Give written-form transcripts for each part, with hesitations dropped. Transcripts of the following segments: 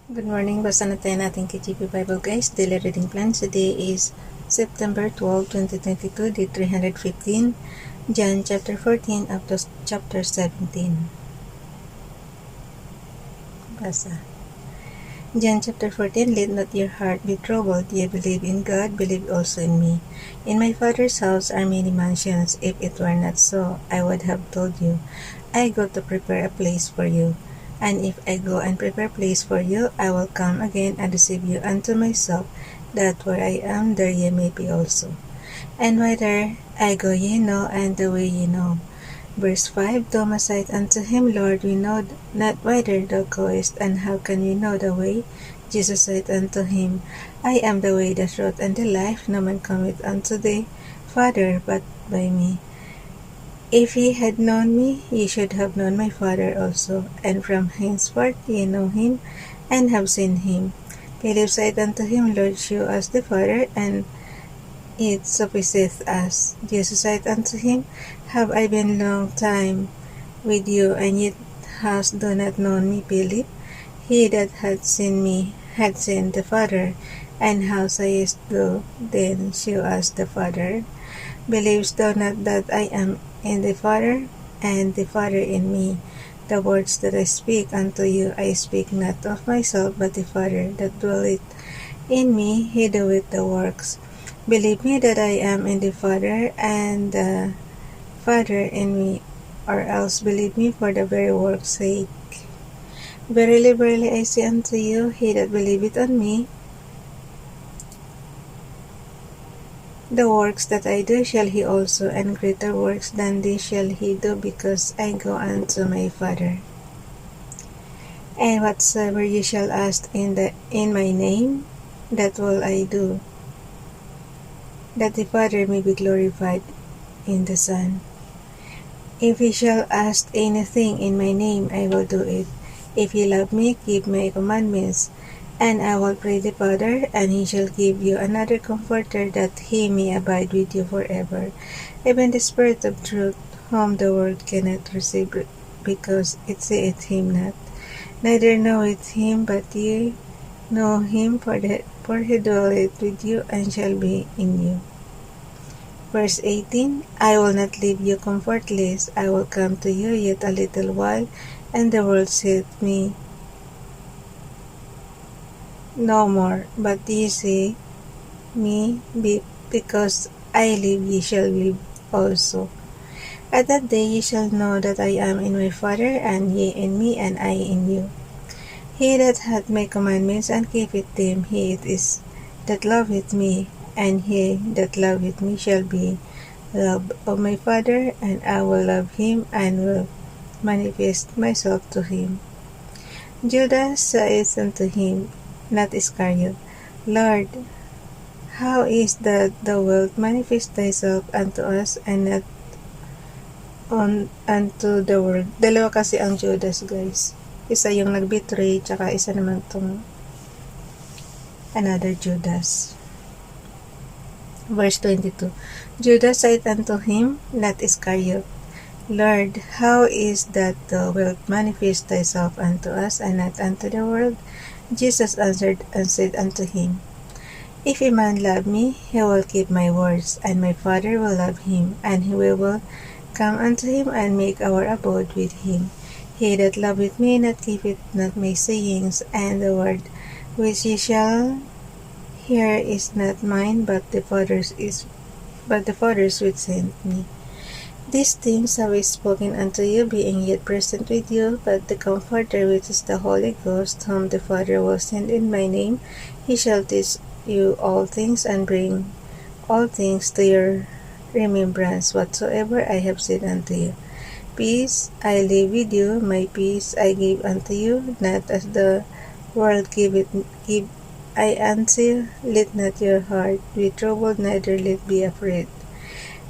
Good morning. Basa na tayo natin KGP Bible guys. Daily reading plan. Today is September 12, 2022, day 315. John chapter 14 up to chapter 17. Basa. John chapter 14. Let not your heart be troubled. Ye believe in God, believe also in me. In my Father's house are many mansions. If it were not so, I would have told you. I go to prepare a place for you. And if I go and prepare a place for you, I will come again and receive you unto myself, that where I am, there ye may be also. And whither I go ye know, and the way ye know. Verse 5, Thomas said unto him, Lord, we know not whither thou goest, and how can we know the way? Jesus said unto him, I am the way, the truth, and the life. No man cometh unto the Father but by me. If ye had known me, ye should have known my Father also. And from henceforth ye know him, and have seen him. Philip said unto him, Lord, shew us the Father, and it sufficeth us. Jesus said unto him, Have I been long time with you, and yet hast thou not known me, Philip? He that hath seen me hath seen the Father. And how sayest thou then, shew us the Father? Believest thou not that I am in the Father, and the Father in me? The words that I speak unto you, I speak not of myself, but the Father that dwelleth in me, he doeth the works. Believe me that I am in the Father, and the Father in me, or else believe me for the very work's sake. Verily, verily, I say unto you, he that believeth on me, the works that I do shall he also, and greater works than these shall he do, because I go unto my Father. And whatsoever ye shall ask in my name, that will I do, that the Father may be glorified in the Son. If ye shall ask anything in my name, I will do it. If ye love me, keep my commandments. And I will pray the Father, and he shall give you another Comforter, that he may abide with you forever, even the Spirit of truth, whom the world cannot receive, because it seeth him not, neither knoweth him, but ye know him, for he dwelleth with you, and shall be in you. Verse 18, I will not leave you comfortless, I will come to you yet a little while, and the world seeth me no more, but ye see me, because I live, ye shall live also. At that day ye shall know that I am in my Father, and ye in me, and I in you. He that hath my commandments and keepeth them, he it is that loveth me, and he that loveth me shall be loved of my Father, and I will love him, and will manifest myself to him. Judas saith unto him, not Iscariot, Lord, how is that thou wilt manifest thyself unto us, and not unto the world? Dalawa kasi ang Judas, guys. Isa yung nag-betray, tsaka isa naman tong another Judas. Verse 22, Judas said unto him, not Iscariot, Lord, how is that thou wilt manifest thyself unto us, and not unto the world? Jesus answered and said unto him, If a man love me, he will keep my words, and my Father will love him, and we will come unto him, and make our abode with him. He that loveth me not keepeth not my sayings, and the word which ye shall hear is not mine, but the Father's which sent me. These things have I spoken unto you, being yet present with you, but the Comforter, which is the Holy Ghost, whom the Father will send in my name, he shall teach you all things, and bring all things to your remembrance, whatsoever I have said unto you. Peace I leave with you, my peace I give unto you, not as the world giveth, give I unto you. Let not your heart be troubled, neither let be afraid.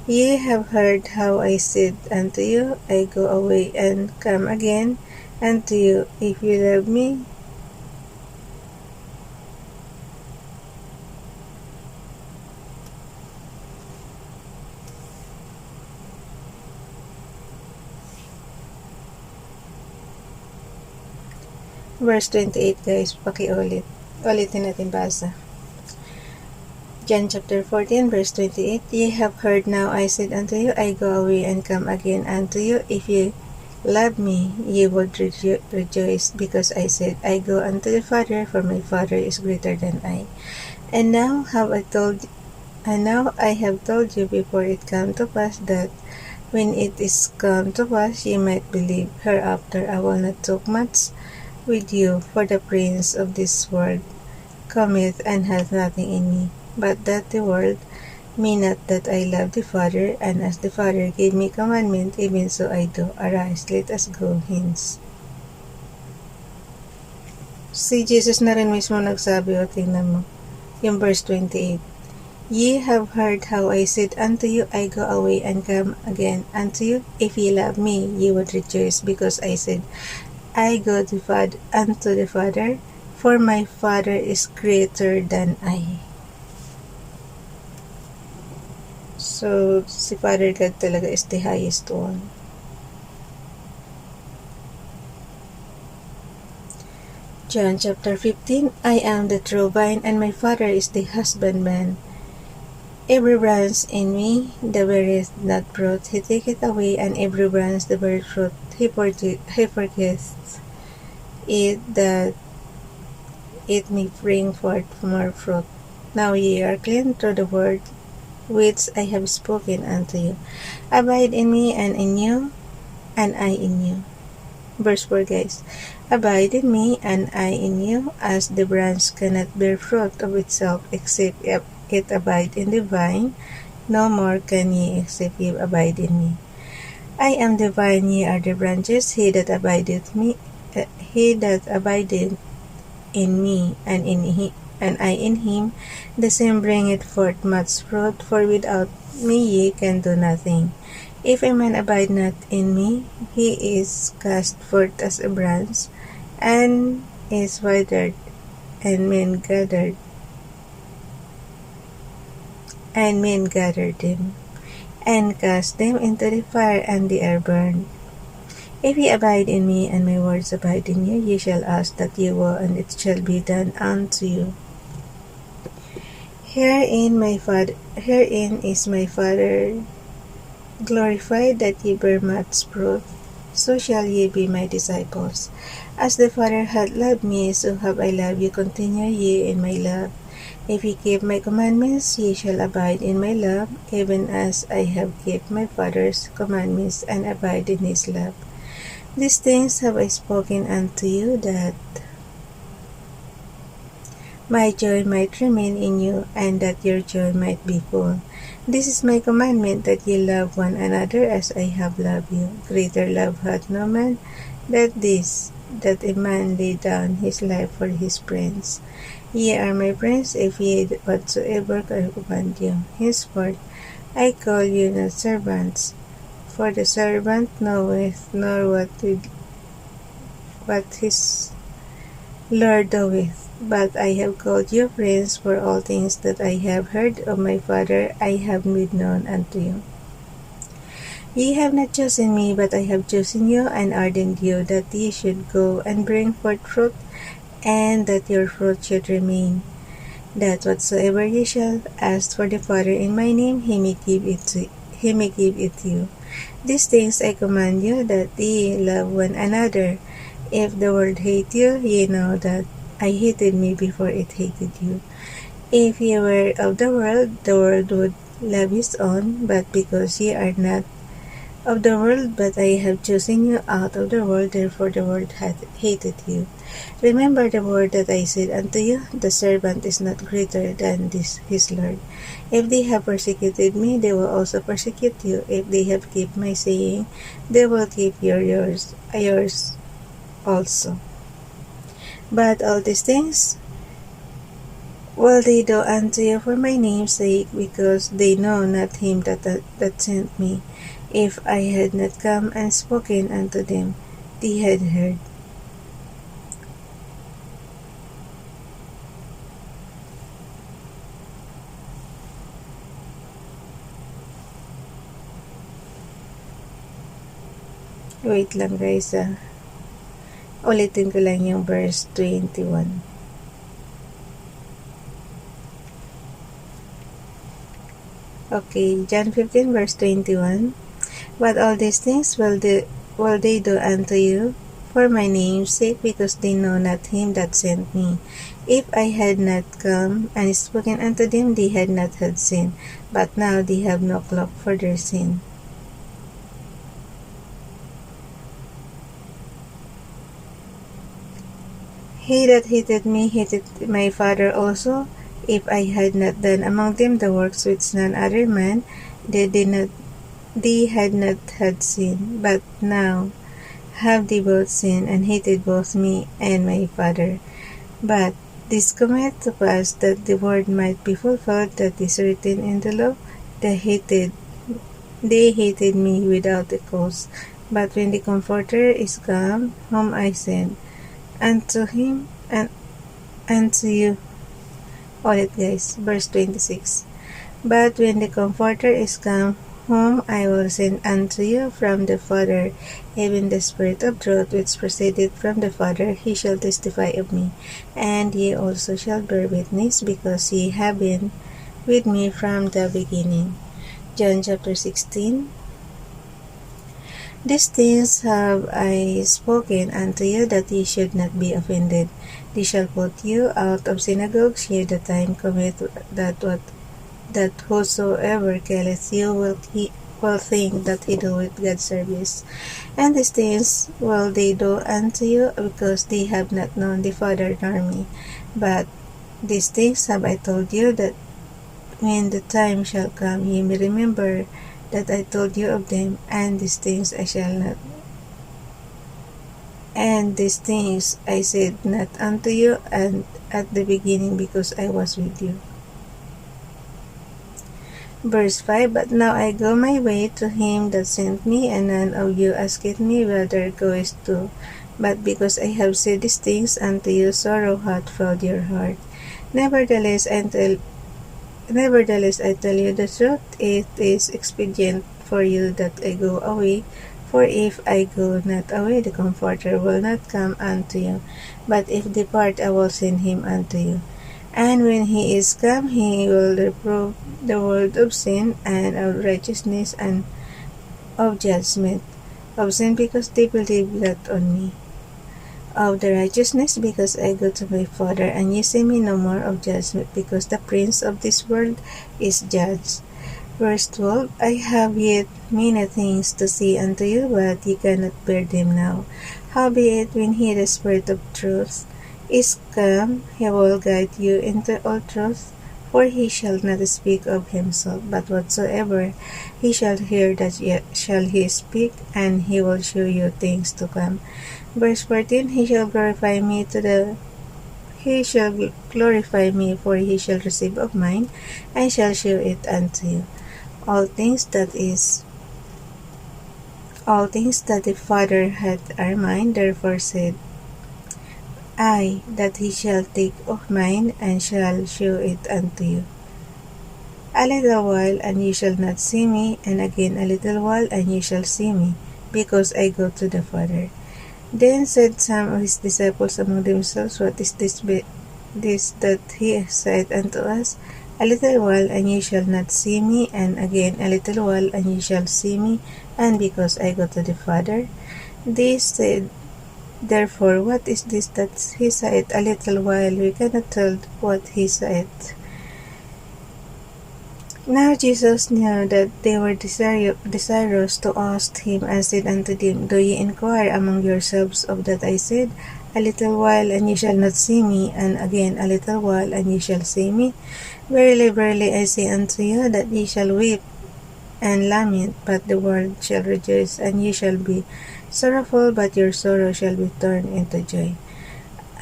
Ye have heard how I said unto you, I go away and come again unto you. If you love me, verse 28 guys, pakiulit. Ulitin natin basa. John chapter 14 verse 28, Ye have heard now I said unto you, I go away and come again unto you. If ye love me, ye would rejoice, because I said, I go unto the Father, for my Father is greater than I. And now I have told you before it come to pass, that when it is come to pass, ye might believe. Hereafter I will not talk much with you, for the prince of this world cometh and hath nothing in me, but that the world me not that I love the Father, and as the Father gave me commandment, even so I do. Arise, let us go hence. Si Jesus na rin mismo nagsabi, o tingnan mo, yung verse 28. Ye have heard how I said unto you, I go away and come again unto you. If ye love me, ye would rejoice, because I said, I go unto the Father, for my Father is greater than I. So, si Father God talaga is the highest one. John chapter 15, I am the true vine, and my Father is the husbandman. Every branch in me that beareth not fruit, he taketh away, and every branch that beareth fruit, he purgeth it, that it may bring forth more fruit. Now ye are clean through the word which I have spoken unto you. Abide in me, and in you, and I in you. Verse 4 guys. Abide in me, and I in you, as the branch cannot bear fruit of itself except it abide in the vine, no more can ye except ye abide in me. I am the vine, ye are the branches. He that abideth in me, and I in him, the same bringeth forth much fruit, for without me ye can do nothing. If a man abide not in me, he is cast forth as a branch, and is withered, and men gather them, and cast them into the fire, and they are burned. If ye abide in me, and my words abide in you, ye shall ask that ye will, and it shall be done unto you. Herein is my Father glorified, that ye bear much fruit, so shall ye be my disciples. As the Father hath loved me, so have I loved you. Continue ye in my love. If ye keep my commandments, ye shall abide in my love, even as I have kept my Father's commandments, and abide in his love. These things have I spoken unto you, that my joy might remain in you, and that your joy might be full. This is my commandment, that ye love one another as I have loved you. Greater love hath no man than this, that a man lay down his life for his friends. Ye are my friends, if ye do whatsoever I command you. Henceforth I call you not servants, for the servant knoweth not what his Lord doeth. But I have called you friends, for all things that I have heard of my Father I have made known unto you. Ye have not chosen me, but I have chosen you, and ordained you, that ye should go and bring forth fruit, and that your fruit should remain, that whatsoever ye shall ask for the Father in my name, he may give it to you. These things I command you, that ye love one another. If the world hate you, ye know that I hated me before it hated you. If ye were of the world would love his own, but because ye are not of the world, but I have chosen you out of the world, therefore the world hath hated you. Remember the word that I said unto you, the servant is not greater than his Lord. If they have persecuted me, they will also persecute you. If they have kept my saying, they will keep yours also. But all these things will they do unto you for my name's sake, because they know not him that sent me. If I had not come and spoken unto them, they had heard. Wait lang guys. Ulitin ko lang yung verse 21. Okay, John 15 verse 21. But all these things will they do unto you for my name's sake, because they know not him that sent me. If I had not come and spoken unto them, they had not had sin, but now they have no cloak for their sin. He that hated me hated my Father also. If I had not done among them the works which none other man, they had not had sin. But now have they both sinned and hated both me and my Father. But this cometh to pass, that the word might be fulfilled that is written in the law, they hated me without a cause. But when the Comforter is come, whom I send unto him and unto you. Ulit guys, verse 26. But when the Comforter is come, whom I will send unto you from the Father, even the Spirit of truth which proceeded from the Father, he shall testify of me. And ye also shall bear witness, because ye have been with me from the beginning. John chapter 16. These things have I spoken unto you, that ye should not be offended. They shall put you out of synagogues, yea, the time cometh that whosoever killeth you will think that he doeth God's service. And these things will they do unto you, because they have not known the Father nor me. But these things have I told you, that when the time shall come, ye may remember that I told you of them. And these things I said not unto you and at the beginning, because I was with you. Verse 5. But now I go my way to him that sent me, and none of you asketh me, whither goest to? But because I have said these things unto you, sorrow hath filled your heart. Nevertheless, I tell you the truth, it is expedient for you that I go away. For if I go not away, the Comforter will not come unto you. But if depart, I will send him unto you. And when he is come, he will reprove the world of sin, and of righteousness, and of judgment. Of sin, because they believe not on me. Of the righteousness, because I go to my Father, and ye see me no more. Of judgment, because the prince of this world is judged. Verse 12. I have yet many things to say unto you, but ye cannot bear them now. Howbeit, when he, the Spirit of truth, is come, he will guide you into all truth. For he shall not speak of himself, but whatsoever he shall hear, that shall he speak, and he will show you things to come. Verse 14. He shall glorify me, for he shall receive of mine, and shall show it unto you. All things that the Father hath are mine. Therefore said I, that he shall take of mine, and shall show it unto you. A little while, and ye shall not see me, and again a little while, and ye shall see me, because I go to the Father. Then said some of his disciples among themselves, What is this that he said unto us? A little while, and ye shall not see me, and again a little while, and ye shall see me, and because I go to the Father. They said, Therefore, what is this that he said, A little while? We cannot tell what he said. Now Jesus knew that they were desirous to ask him, and said unto them, Do ye inquire among yourselves of that I said, A little while, and ye shall not see me, and again a little while, and ye shall see me? Verily, verily, I say unto you, that ye shall weep and lament, but the world shall rejoice, and ye shall be sorrowful, but your sorrow shall be turned into joy.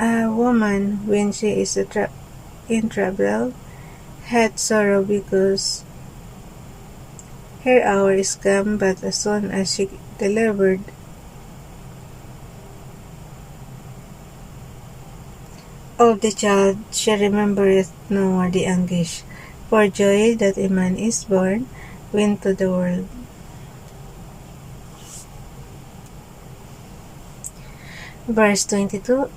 A woman, when she is in trouble, hath sorrow, because her hour is come, but as soon as she delivered of the child, she remembereth no more the anguish for joy that a man is born into the world. Verse 22,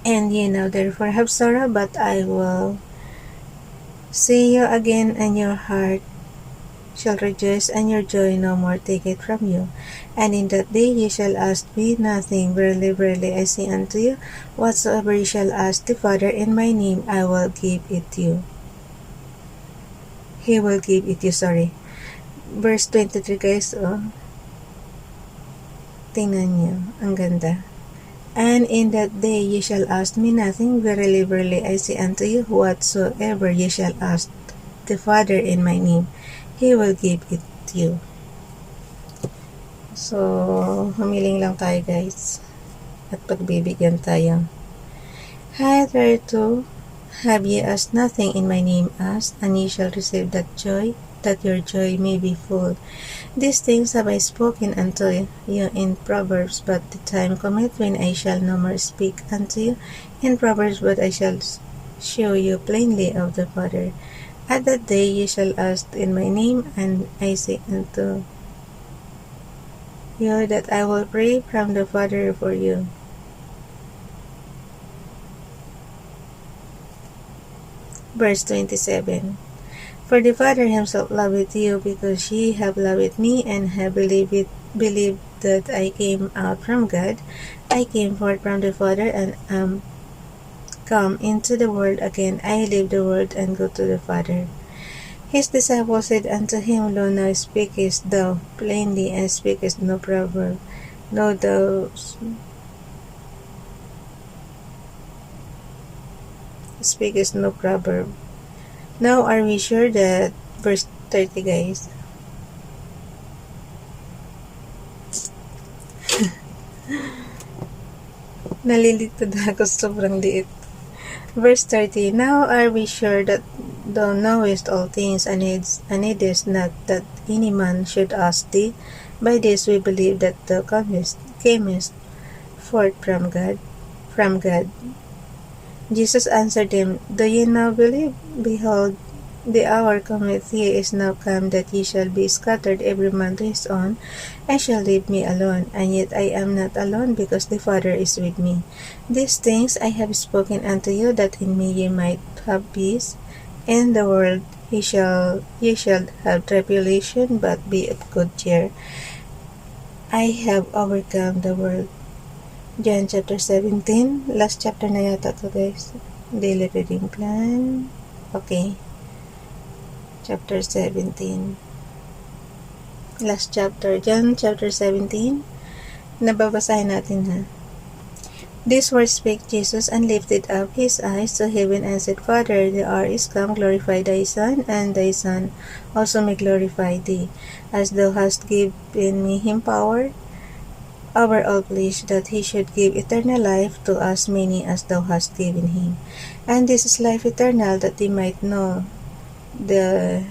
And ye now therefore have sorrow, but I will see you again, and your heart shall rejoice, and your joy no more take it from you. And in that day ye shall ask me nothing. Verily, verily, I say unto you, whatsoever ye shall ask the Father in my name, I will give it you. He will give it you, sorry. Verse 23 guys, tingnan nyo, ang ganda. And in that day ye shall ask me nothing. Verily, verily, I say unto you, whatsoever ye shall ask the Father in my name, He will give it you. So, humiling lang tayo guys. At pagbibigyan tayo. Hitherto have ye asked nothing in my name, ask, and ye shall receive that your joy may be full. These things have I spoken unto you in Proverbs, but the time cometh when I shall no more speak unto you in Proverbs, but I shall show you plainly of the Father. At that day ye shall ask in my name, and I say unto you that I will pray from the Father for you. Verse 27, For the Father himself loveth you, because ye have loved me, and have believed that I came out from God. I came forth from the Father, and am come into the world again. I leave the world, and go to the Father. His disciples said unto him, Lo, now speakest thou plainly, and speakest no proverb. No, thou speakest no proverb. Now are we sure that, verse 30 guys, nalilito na ako, sobrang liit. Verse 30, Now are we sure that thou knowest all things, and needest not that any man should ask thee. By this we believe that thou camest forth from God. Jesus answered them, Do ye now believe? Behold, the hour cometh, yea, is now come, that ye shall be scattered every man to his own, and shall leave me alone. And yet I am not alone, because the Father is with me. These things I have spoken unto you, that in me ye might have peace. In the world ye shall have tribulation, but be of good cheer. I have overcome the world. John chapter 17. Last chapter na yata to guys. Daily reading plan. Okay. Chapter 17. Last chapter. John chapter 17. Nababasahin natin ha. These words spake Jesus, and lifted up his eyes to heaven, and said, Father, the hour is come, glorify thy Son, and thy Son also may glorify thee, as thou hast given me him power over all flesh, that he should give eternal life to as many as thou hast given him. And this is life eternal, that they might know thee,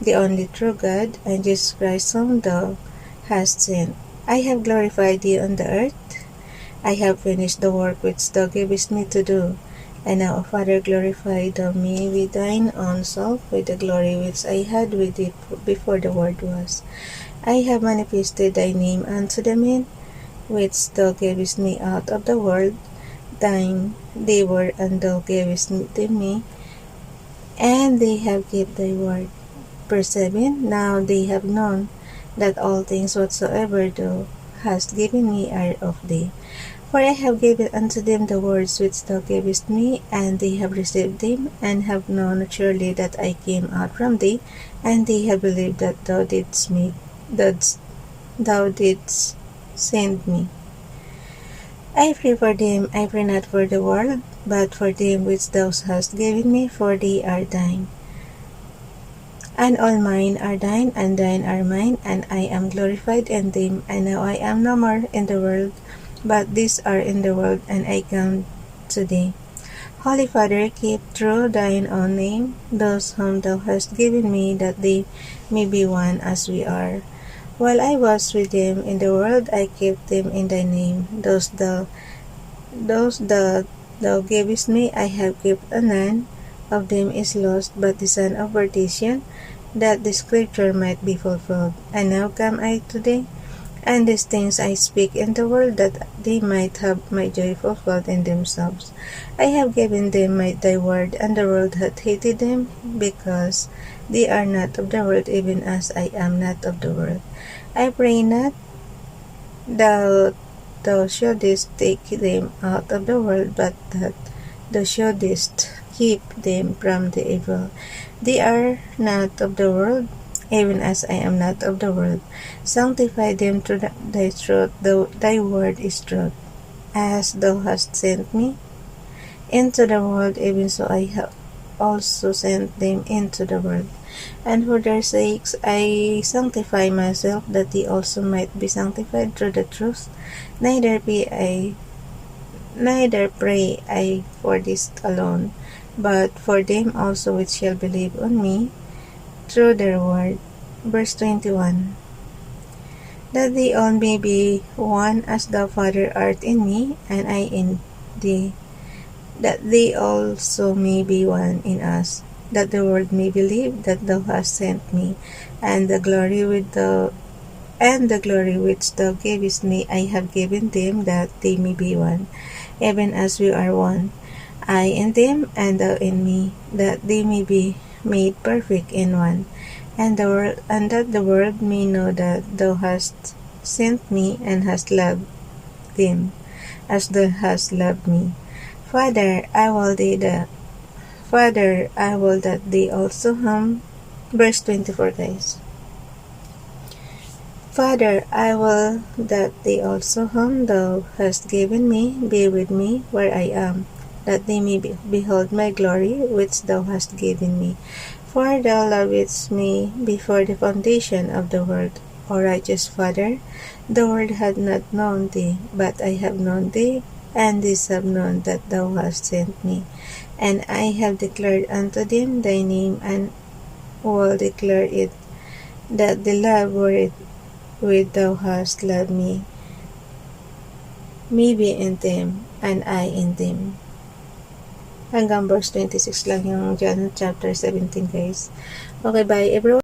the only true God, and Jesus Christ whom thou hast sent. I have glorified thee on the earth. I have finished the work which thou gavest me to do. And now, O Father, glorify thou me with thine own self, with the glory which I had with thee before the world was. I have manifested thy name unto the men which thou gavest me out of the world. Thine they were, and thou gavest them me, and they have kept thy word. Verse 7, Now they have known that all things whatsoever thou hast given me are of thee. For I have given unto them the words which thou gavest me, and they have received them, and have known surely that I came out from thee, and they have believed that thou didst send me. I pray for them, I pray not for the world, but for them which thou hast given me, for they are thine. And all mine are thine, and thine are mine, and I am glorified in them. And now I am no more in the world, but these are in the world, and I come to thee. Holy Father, keep true thine own name, those whom thou hast given me, that they may be one as we are. While I was with them in the world, I kept them in thy name. Those that thou gavest me, I have kept, and none of them is lost, but the son of perdition, that the scripture might be fulfilled. And now come I to thee, And these things I speak in the world, that they might have my joy fulfilled in themselves. I have given them thy word, and the world hath hated them, because they are not of the world, even as I am not of the world. I pray not that thou shouldest take them out of the world, but that thou shouldest keep them from the evil. They are not of the world, even as I am not of the world. Sanctify them through thy truth, thy word is truth. As thou hast sent me into the world, even so I have also sent them into the world. And for their sakes I sanctify myself, that they also might be sanctified through the truth. Neither pray I for this alone, but for them also which shall believe on me through their word. Verse 21. That they all may be one, as thou, Father, art in me, and I in thee, that they also may be one in us, that the world may believe that thou hast sent me, and the glory which thou gavest me I have given them, that they may be one, even as we are one, I in them, and thou in me, that they may be made perfect in one, and that the world may know that thou hast sent me, and hast loved them as thou hast loved me. Father, I will that they also verse 24, guys. Father, I will that they also whom thou hast given me be with me where I am, that they may behold my glory which thou hast given me. For thou lovest me before the foundation of the world. O righteous Father, the world had not known thee, but I have known thee, and these have known that thou hast sent me. And I have declared unto them thy name, and will declare it, that the love wherewith thou hast loved me may be in them, and I in them. Hanggang verse 26 lang yung John chapter 17, guys. Okay, bye everyone.